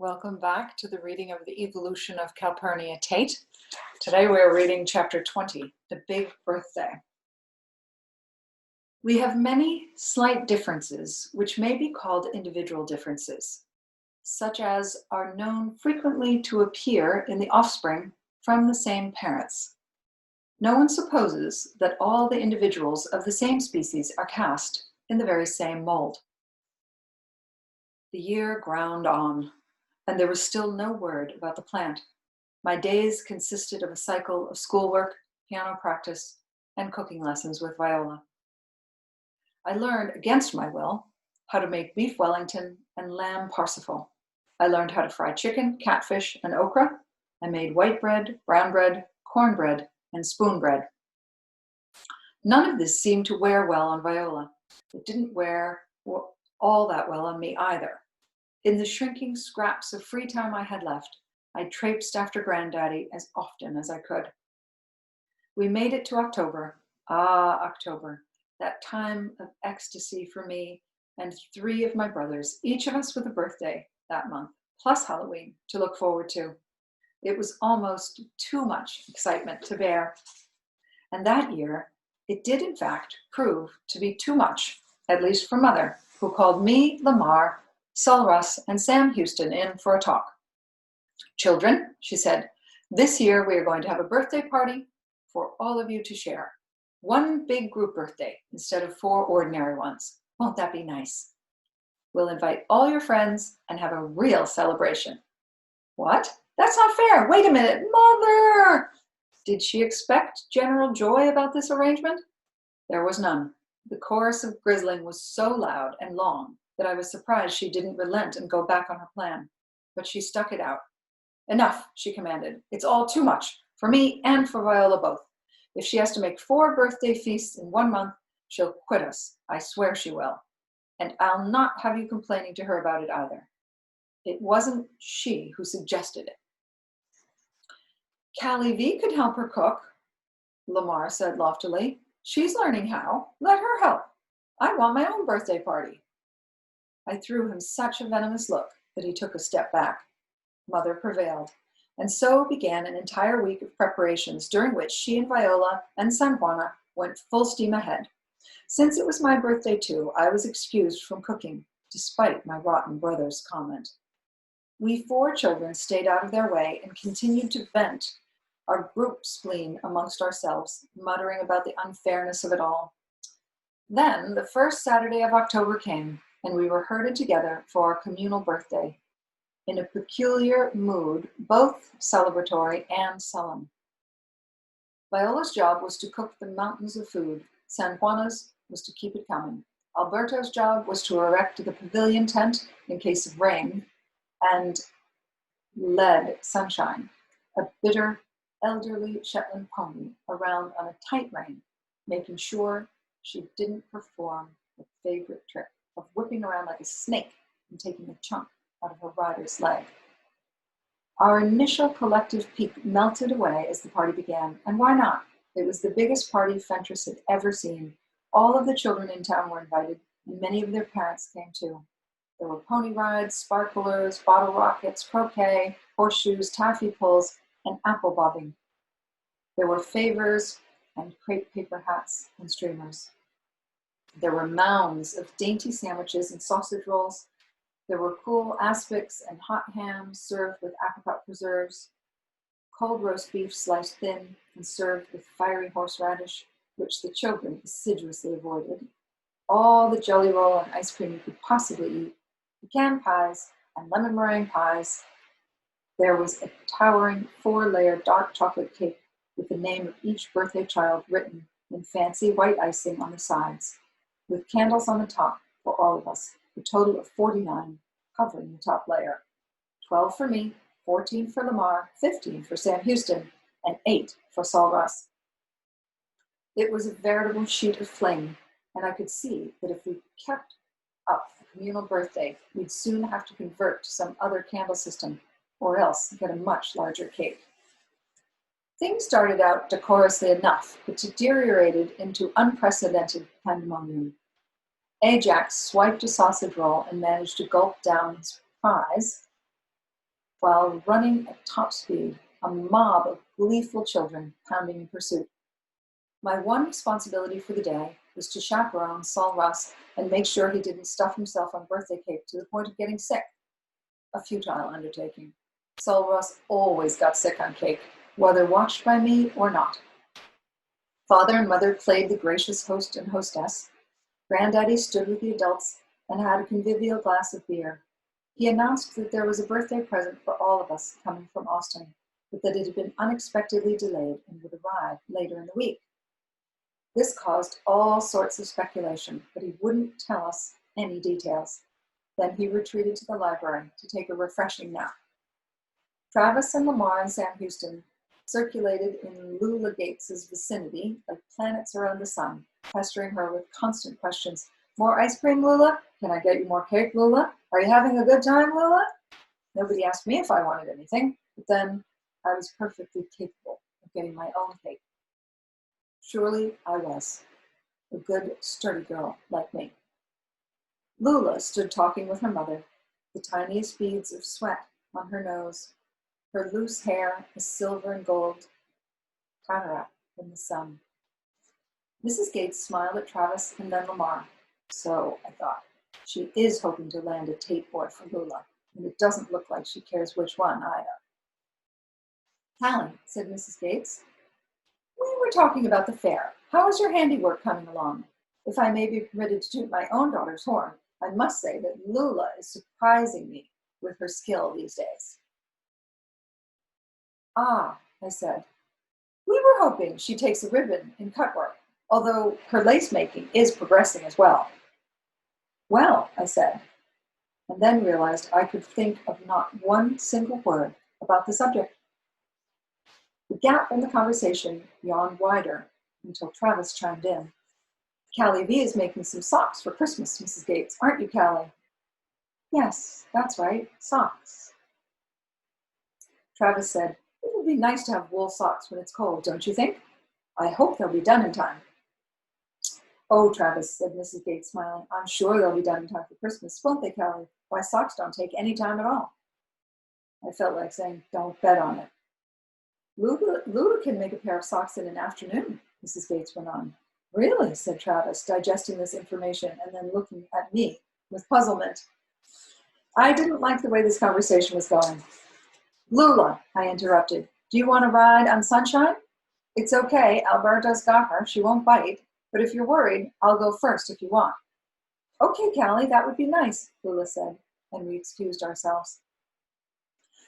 Welcome back to the reading of the Evolution of Calpurnia, Tate. Today we are reading chapter 20, The Big Birthday. We have many slight differences which may be called individual differences, such as are known frequently to appear in the offspring from the same parents. No one supposes that all the individuals of the same species are cast in the very same mold. The year ground on, and there was still no word about the plant. My days consisted of a cycle of schoolwork, piano practice, and cooking lessons with Viola. I learned, against my will, how to make beef Wellington and lamb Parsifal. I learned how to fry chicken, catfish, and okra. I made white bread, brown bread, cornbread, and spoon bread. None of this seemed to wear well on Viola. It didn't wear all that well on me either. In the shrinking scraps of free time I had left, I traipsed after Granddaddy as often as I could. We made it to October. October, that time of ecstasy for me and 3 of my brothers, each of us with a birthday that month, plus Halloween to look forward to. It was almost too much excitement to bear. And that year, it did in fact prove to be too much, at least for Mother, who called me, Lamar, Sol Russ, and Sam Houston in for a talk. Children, she said, this year we are going to have a birthday party for all of you to share. One big group birthday instead of 4 ordinary ones. Won't that be nice? We'll invite all your friends and have a real celebration. What? That's not fair. Wait a minute. Mother! Did she expect general joy about this arrangement? There was none. The chorus of grizzling was so loud and long that I was surprised she didn't relent and go back on her plan. But she stuck it out. Enough, she commanded. It's all too much, for me and for Viola both. If she has to make 4 birthday feasts in 1 month, she'll quit us. I swear she will. And I'll not have you complaining to her about it either. It wasn't she who suggested it. Callie V could help her cook, Lamar said loftily. She's learning how. Let her help. I want my own birthday party. I threw him such a venomous look that he took a step back. Mother prevailed, and so began an entire week of preparations during which she and Viola and San Juana went full steam ahead. Since it was my birthday too, I was excused from cooking, despite my rotten brother's comment. We 4 children stayed out of their way and continued to vent our group spleen amongst ourselves, muttering about the unfairness of it all. Then the first Saturday of October came, and we were herded together for our communal birthday, in a peculiar mood, both celebratory and solemn. Viola's job was to cook the mountains of food. San Juana's was to keep it coming. Alberto's job was to erect the pavilion tent in case of rain, and led Sunshine, a bitter, elderly Shetland pony, around on a tight rein, making sure she didn't perform her favorite trick of whipping around like a snake and taking a chunk out of her rider's leg. Our initial collective pique melted away as the party began, and why not? It was the biggest party Fentress had ever seen. All of the children in town were invited, and many of their parents came too. There were pony rides, sparklers, bottle rockets, croquet, horseshoes, taffy pulls, and apple bobbing. There were favors and crepe paper hats and streamers. There were mounds of dainty sandwiches and sausage rolls. There were cool aspics and hot hams served with apricot preserves, cold roast beef sliced thin and served with fiery horseradish, which the children assiduously avoided, all the jelly roll and ice cream you could possibly eat, pecan pies and lemon meringue pies. There was a towering 4-layer dark chocolate cake with the name of each birthday child written in fancy white icing on the sides, with candles on the top for all of us, a total of 49 covering the top layer. 12 for me, 14 for Lamar, 15 for Sam Houston, and 8 for Sol Russ. It was a veritable sheet of flame, and I could see that if we kept up the communal birthday, we'd soon have to convert to some other candle system, or else get a much larger cake. Things started out decorously enough, but deteriorated into unprecedented pandemonium. Ajax swiped a sausage roll and managed to gulp down his prize, while running at top speed, a mob of gleeful children pounding in pursuit. My one responsibility for the day was to chaperone Saul Russ and make sure he didn't stuff himself on birthday cake to the point of getting sick. A futile undertaking. Saul Russ always got sick on cake, whether watched by me or not. Father and mother played the gracious host and hostess. Granddaddy stood with the adults and had a convivial glass of beer. He announced that there was a birthday present for all of us coming from Austin, but that it had been unexpectedly delayed and would arrive later in the week. This caused all sorts of speculation, but he wouldn't tell us any details. Then he retreated to the library to take a refreshing nap. Travis and Lamar and Sam Houston circulated in Lula Gates's vicinity like planets around the sun, pestering her with constant questions. More ice cream, Lula? Can I get you more cake, Lula? Are you having a good time, Lula? Nobody asked me if I wanted anything, but then I was perfectly capable of getting my own cake. Surely I was a good, sturdy girl like me. Lula stood talking with her mother, the tiniest beads of sweat on her nose, her loose hair a silver and gold cataract in the sun. Mrs. Gates smiled at Travis and then Lamar. So, I thought, she is hoping to land a Tate boy for Lula, and it doesn't look like she cares which one either. Callie, said Mrs. Gates, we were talking about the fair. How is your handiwork coming along? If I may be permitted to toot my own daughter's horn, I must say that Lula is surprising me with her skill these days. Ah, I said, we were hoping she takes a ribbon in cutwork, although her lace making is progressing as well. Well, I said, and then realized I could think of not one single word about the subject. The gap in the conversation yawned wider until Travis chimed in. Callie V is making some socks for Christmas, Mrs. Gates, aren't you, Callie? Yes, that's right, socks. Travis said, it would be nice to have wool socks when it's cold, don't you think? I hope they'll be done in time. Oh, Travis, said Mrs. Gates, smiling, I'm sure they'll be done in time for Christmas, won't they, Callie? Why, socks don't take any time at all. I felt like saying, don't bet on it. Lula can make a pair of socks in an afternoon, Mrs. Gates went on. Really, said Travis, digesting this information and then looking at me with puzzlement. I didn't like the way this conversation was going. Lula, I interrupted, do you want to ride on Sunshine? It's okay, Alberto's got her, she won't bite, but if you're worried, I'll go first if you want. Okay, Callie, that would be nice, Lula said, and we excused ourselves.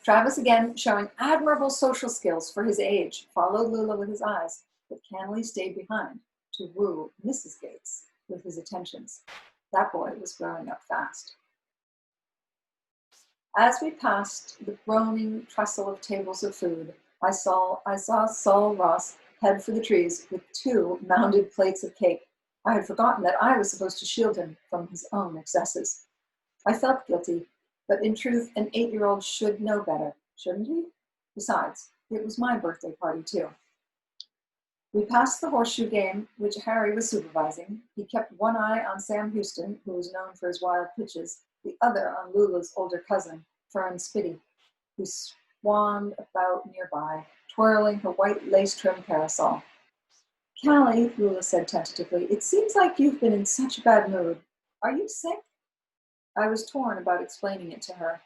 Travis, again showing admirable social skills for his age, followed Lula with his eyes, but Callie stayed behind to woo Mrs. Gates with his attentions. That boy was growing up fast. As we passed the groaning trestle of tables of food, I saw Saul Ross head for the trees with 2 mounded plates of cake. I had forgotten that I was supposed to shield him from his own excesses. I felt guilty, but in truth, an 8-year-old should know better, shouldn't he? Besides, it was my birthday party too. We passed the horseshoe game, which Harry was supervising. He kept one eye on Sam Houston, who was known for his wild pitches, the other on Lula's older cousin, Fern Spitty, who swanned about nearby, twirling her white lace-trimmed parasol. Callie, Lula said tentatively, it seems like you've been in such a bad mood. Are you sick? I was torn about explaining it to her.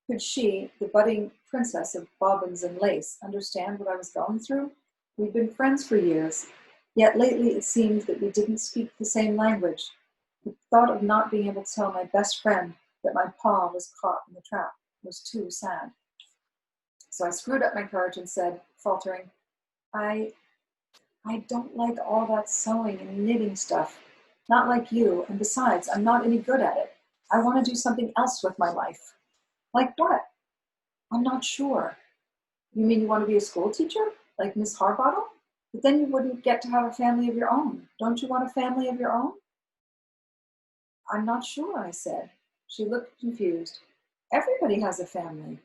Could she, the budding princess of bobbins and lace, understand what I was going through? We'd been friends for years, yet lately it seemed that we didn't speak the same language. The thought of not being able to tell my best friend that my paw was caught in the trap was too sad. So I screwed up my courage and said, faltering, I don't like all that sewing and knitting stuff. Not like you, and besides, I'm not any good at it. I want to do something else with my life. Like what? I'm not sure. You mean you want to be a school teacher? Like Miss Harbottle? But then you wouldn't get to have a family of your own. Don't you want a family of your own? I'm not sure, I said. She looked confused. Everybody has a family,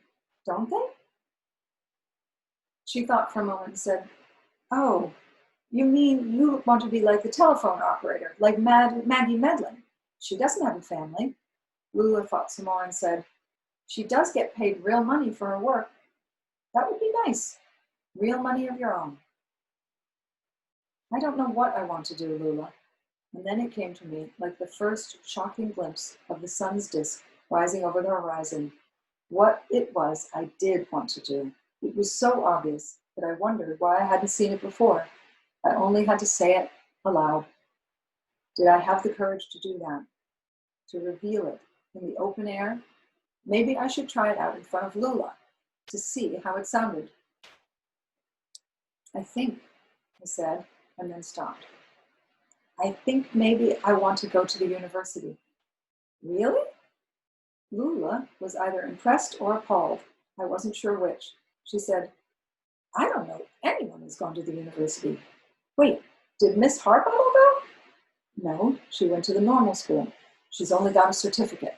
don't they? She thought for a moment and said, oh, you mean you want to be like the telephone operator, like Maggie Medlin. She doesn't have a family. Lula thought some more and said, She does get paid real money for her work. That would be nice. Real money of your own. I don't know what I want to do, Lula. And then it came to me like the first shocking glimpse of the sun's disk rising over the horizon. What it was I did want to do. It was so obvious that I wondered why I hadn't seen it before. I only had to say it aloud. Did I have the courage to do that? To reveal it in the open air? Maybe I should try it out in front of Lula to see how it sounded. I think, I said, and then stopped. I think maybe I want to go to the university. Really? Lula was either impressed or appalled. I wasn't sure which. She said, I don't know anyone who's gone to the university. Wait, did Miss Harbottle go? No, she went to the normal school. She's only got a certificate.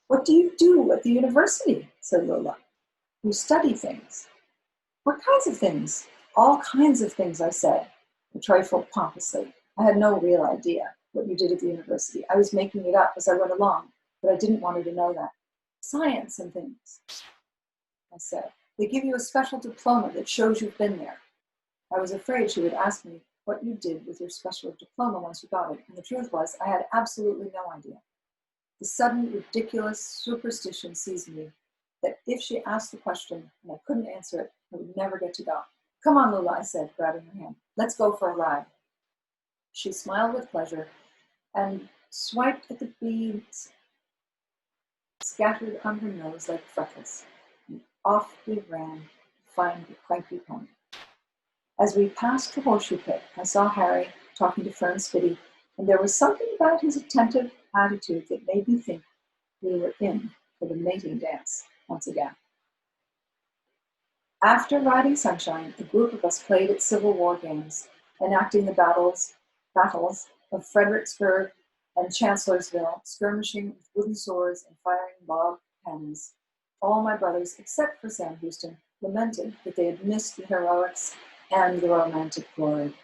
What do you do at the university? Said Lola. You study things. What kinds of things? All kinds of things, I said, a trifle pompously. I had no real idea what you did at the university. I was making it up as I went along, but I didn't want her to know that. Science and things, I said. They give you a special diploma that shows you've been there. I was afraid she would ask me what you did with your special diploma once you got it, and the truth was I had absolutely no idea. The sudden, ridiculous superstition seized me that if she asked the question and I couldn't answer it, I would never get to go. Come on, Lula, I said, grabbing her hand. Let's go for a ride. She smiled with pleasure and swiped at the beads scattered on her nose like freckles. And off we ran to find the cranky pony. As we passed the horseshoe pit, I saw Harry talking to Fern Spitty, and there was something about his attentive attitude that made me think we were in for the mating dance once again. After riding Sunshine, a group of us played at Civil War games, enacting the battles of Fredericksburg and Chancellorsville, skirmishing with wooden swords and firing log cannons. All my brothers, except for Sam Houston, lamented that they had missed the heroics and the romantic glory.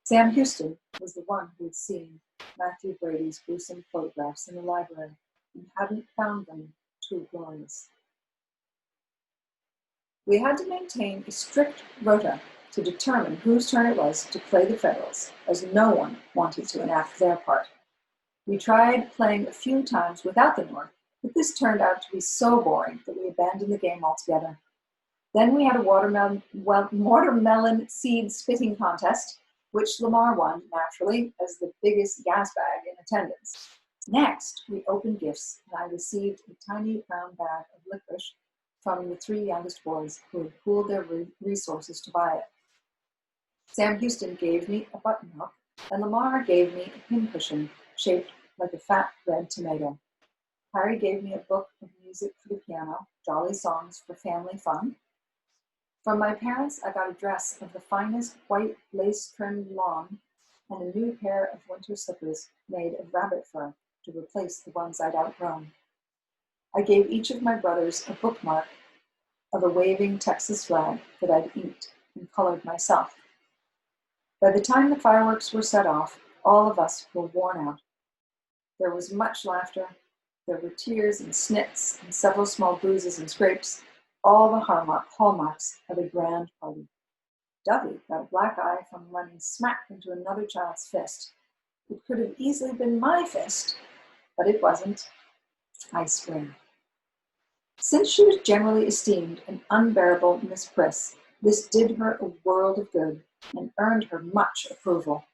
Sam Houston was the one who had seen Matthew Brady's gruesome photographs in the library and hadn't found them too glorious. We had to maintain a strict rota to determine whose turn it was to play the Federals, as no one wanted to enact their part. We tried playing a few times without the North, but this turned out to be so boring that we abandoned the game altogether. Then we had a watermelon seed spitting contest, which Lamar won, naturally, as the biggest gas bag in attendance. Next, we opened gifts, and I received a tiny brown bag of licorice from the 3 youngest boys who had pooled their resources to buy it. Sam Houston gave me a buttonhook, and Lamar gave me a pincushion shaped like a fat red tomato. Harry gave me a book of music for the piano, jolly songs for family fun. From my parents, I got a dress of the finest white lace-trimmed lawn and a new pair of winter slippers made of rabbit fur to replace the ones I'd outgrown. I gave each of my brothers a bookmark of a waving Texas flag that I'd inked and colored myself. By the time the fireworks were set off, all of us were worn out. There was much laughter. There were tears and snits and several small bruises and scrapes, all the hallmarks of a grand party. Dovey got a black eye from running smack into another child's fist. It could have easily been my fist, but it wasn't. I screamed. Since she was generally esteemed an unbearable Miss Priss, this did her a world of good and earned her much approval.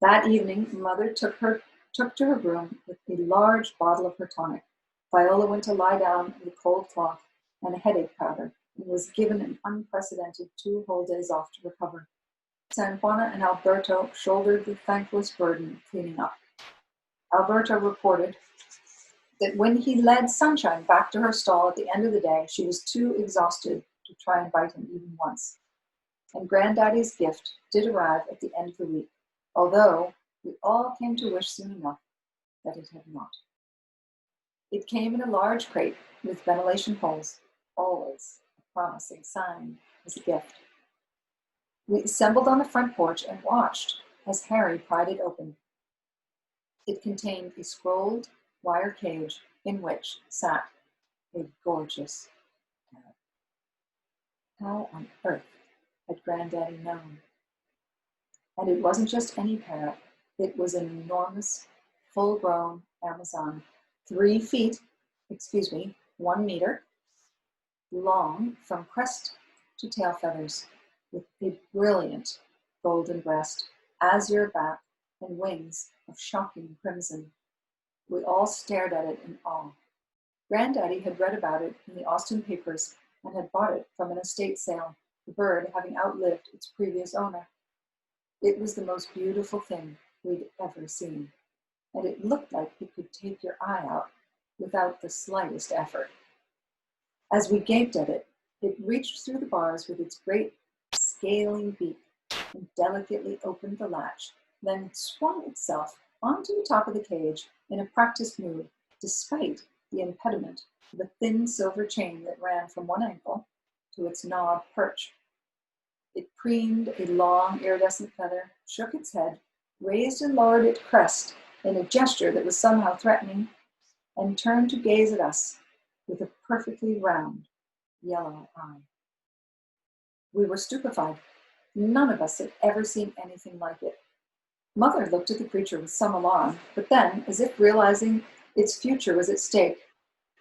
That evening, Mother took to her room with a large bottle of her tonic. Viola went to lie down in the cold cloth and a headache powder and was given an unprecedented 2 whole days off to recover. San Juana and Alberto shouldered the thankless burden of cleaning up. Alberto reported that when he led Sunshine back to her stall at the end of the day, she was too exhausted to try and bite him even once. And Granddaddy's gift did arrive at the end of the week, although we all came to wish soon enough that it had not. It came in a large crate with ventilation holes, always a promising sign as a gift. We assembled on the front porch and watched as Harry pried it open. It contained a scrolled wire cage in which sat a gorgeous parrot. How on earth had Granddaddy known? And it wasn't just any parrot. It was an enormous, full-grown Amazon, 3 feet, 1 meter, long from crest to tail feathers, with a brilliant golden breast, azure back, and wings of shocking crimson. We all stared at it in awe. Granddaddy had read about it in the Austin papers and had bought it from an estate sale, the bird having outlived its previous owner. It was the most beautiful thing we'd ever seen, and it looked like it could take your eye out without the slightest effort. As we gaped at it, it reached through the bars with its great scaling beak and delicately opened the latch, then swung itself onto the top of the cage in a practiced mood, despite the impediment of a thin silver chain that ran from one ankle to its knob perch. It preened a long iridescent feather, shook its head, raised and lowered its crest in a gesture that was somehow threatening, and turned to gaze at us with a perfectly round yellow eye. We were stupefied. None of us had ever seen anything like it. Mother looked at the creature with some alarm, but then, as if realizing its future was at stake,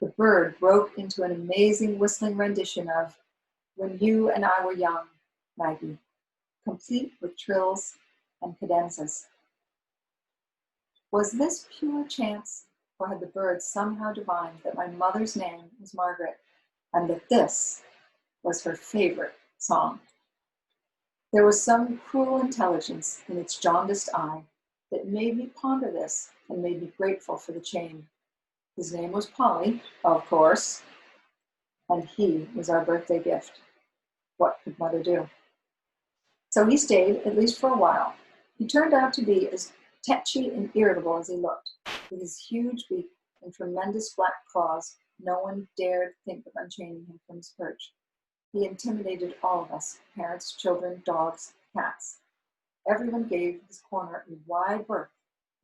the bird broke into an amazing whistling rendition of "When You and I Were Young, Maggie," complete with trills and cadenzas. Was this pure chance, or had the bird somehow divined that my mother's name was Margaret, and that this was her favorite song? There was some cruel intelligence in its jaundiced eye that made me ponder this and made me grateful for the chain. His name was Polly, of course, and he was our birthday gift. What could Mother do? So he stayed, at least for a while. He turned out to be as tetchy and irritable as he looked. With his huge beak and tremendous black claws, no one dared think of unchaining him from his perch. He intimidated all of us, parents, children, dogs, cats. Everyone gave his corner a wide berth,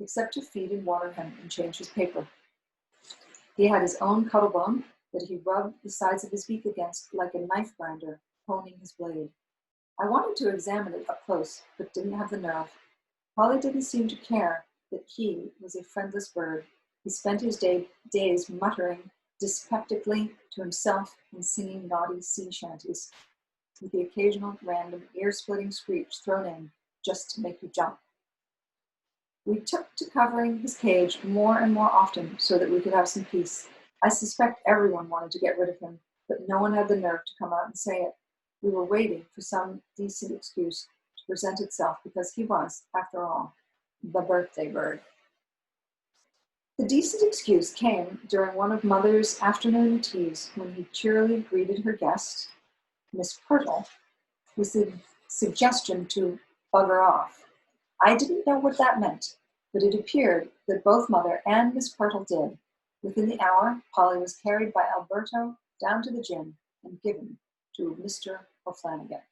except to feed and water him and change his paper. He had his own cuttlebone that he rubbed the sides of his beak against like a knife grinder, honing his blade. I wanted to examine it up close, but didn't have the nerve. Polly didn't seem to care that he was a friendless bird. He spent his days muttering dyspeptically to himself and singing naughty sea shanties, with the occasional random ear-splitting screech thrown in just to make you jump. We took to covering his cage more and more often so that we could have some peace. I suspect everyone wanted to get rid of him, but no one had the nerve to come out and say it. We were waiting for some decent excuse to present itself because he was, after all, the birthday bird. The decent excuse came during one of Mother's afternoon teas when he cheerily greeted her guest, Miss Purtle, with the suggestion to bugger off. I didn't know what that meant, but it appeared that both Mother and Miss Purtle did. Within the hour, Polly was carried by Alberto down to the gym and given to Mr. O'Flanagan.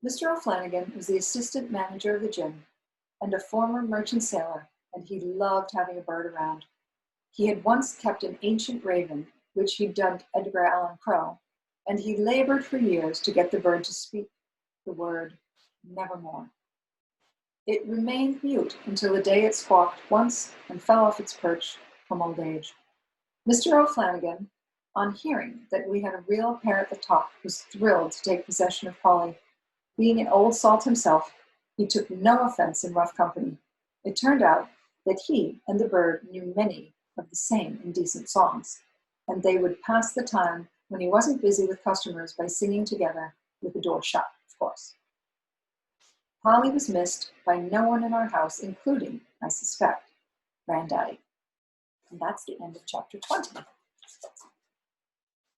Mr. O'Flanagan was the assistant manager of the gym and a former merchant sailor, and he loved having a bird around. He had once kept an ancient raven, which he dubbed Edgar Allan Poe, and he labored for years to get the bird to speak the word nevermore. It remained mute until the day it squawked once and fell off its perch from old age. Mr. O'Flanagan, on hearing that we had a real parrot that talked, was thrilled to take possession of Polly. Being an old salt himself, he took no offense in rough company. It turned out that he and the bird knew many of the same indecent songs, and they would pass the time when he wasn't busy with customers by singing together with the door shut, of course. Polly was missed by no one in our house, including, I suspect, Granddaddy. And that's the end of chapter 20.